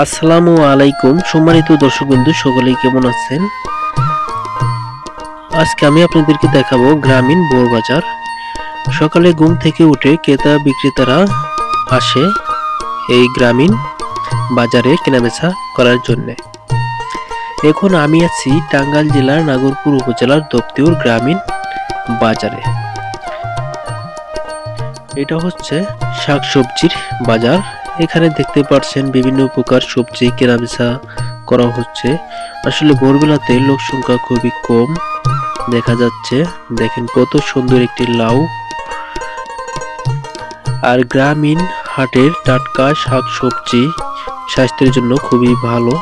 আসসালামু আলাইকুম সম্মানিত দর্শক বন্ধু, সকলেই কেমন আছেন? আজকে আমি আপনাদেরকে দেখাবো গ্রামীণ বোর বাজার। সকালে ঘুম থেকে উঠে ক্রেতা বিক্রেতারা আসে এই গ্রামীণ বাজারে কেনাবেচা করার জন্য। এখন আমি আছি টাঙ্গাইল জেলার নাগরপুর উপজেলার দপ্তিউর গ্রামীণ বাজারে। এটা হচ্ছে শাকসবজির বাজার। এখানে দেখতে পাচ্ছেন বিভিন্ন প্রকার সবজি কেনাবেচা করা হচ্ছে। আসলে ভোরবেলাতে লোক সংখ্যা খুবই কম দেখা যাচ্ছে। দেখেন কত সুন্দর একটি লাউ। আর গ্রামীণ হাটের টাটকা শাকসবজি স্বাস্থ্যের জন্য খুবই ভালো।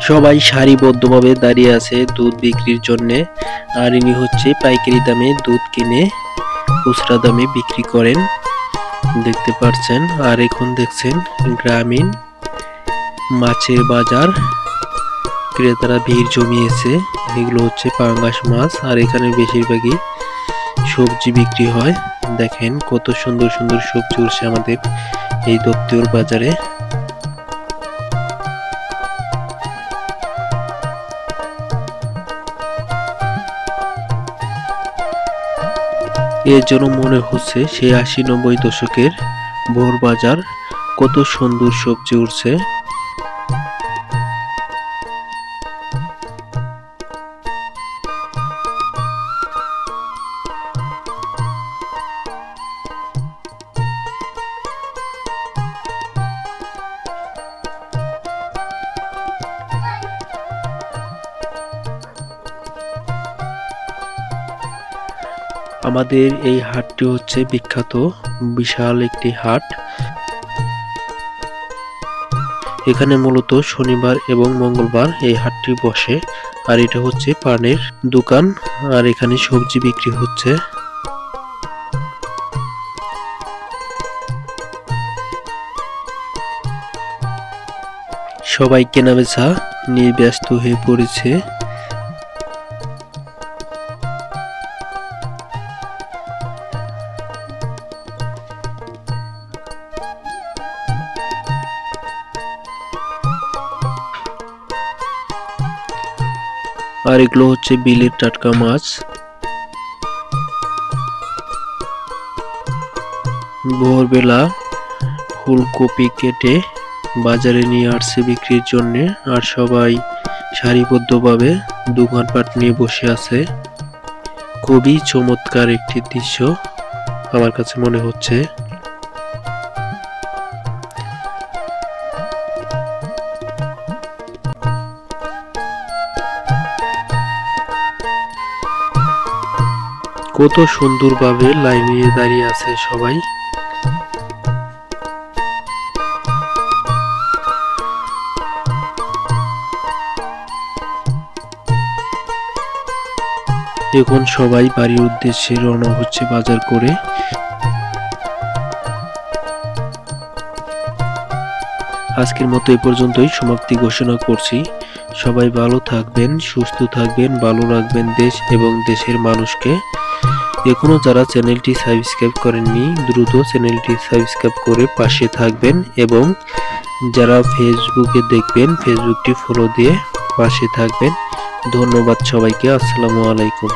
সবাই সারিবদ্ধভাবে দাঁড়িয়ে আছে দুধ বিক্রির জন্য। আর ইনি হচ্ছে পাইকারি দামে দুধ কিনে খুচরা দামে বিক্রি করেন, দেখতে পাচ্ছেন। আর এখন দেখছেন গ্রামীণ মাছের বাজার, ক্রেতারা ভিড় জমিয়েছে। এগুলো হচ্ছে পাঙ্গাস মাছ। আর এখানে বেশিরভাগই সবজি বিক্রি হয়। দেখেন কত সুন্দর সুন্দর সবজি উঠছে আমাদের এই দপ্তিউর বাজারে। এর জন্য মনে হচ্ছে সে ৮০-৯০ দশকের ভোর বাজার। কত সুন্দর সবজি উঠছে। আমাদের এই হাটটি হচ্ছে বিখ্যাত বিশাল একটি হাট। এখানে মূলত শনিবার এবং মঙ্গলবার এই হাটটি বসে। আর এটা হচ্ছে পানের দোকান। আর এখানে সবজি বিক্রি হচ্ছে। সবাই কেনাবেচা নিয়ে ব্যস্ত হয়ে পড়েছে। আর এগুলো হচ্ছে বিলের টাটকা মাছ। ভোরবেলা ফুলকপি কেটে বাজারে নিয়ে আসছে বিক্রির জন্য। আর সবাই সারিবদ্ধভাবে দোকানপাট নিয়ে বসে আছে। খুবই চমৎকার একটি দৃশ্য আমার কাছে মনে হচ্ছে। কত সুন্দরভাবে লাইনে দাঁড়িয়ে আছে সবাই। এখন সবাই বাড়ির উদ্দেশ্যে রওনা হচ্ছে বাজার করে। আজকের মতো এ পর্যন্তই সমাপ্তি ঘোষণা করছি। সবাই ভালো থাকবেন, সুস্থ থাকবেন, ভালো রাখবেন দেশ এবং দেশের মানুষকে। এখনো যারা চ্যানেলটি সাবস্ক্রাইব করেননি দ্রুত চ্যানেলটি সাবস্ক্রাইব করে পাশে থাকবেন। এবং যারা ফেসবুকে দেখবেন ফেসবুকটি ফলো দিয়ে পাশে থাকবেন। ধন্যবাদ সবাইকে। আসসালামু আলাইকুম।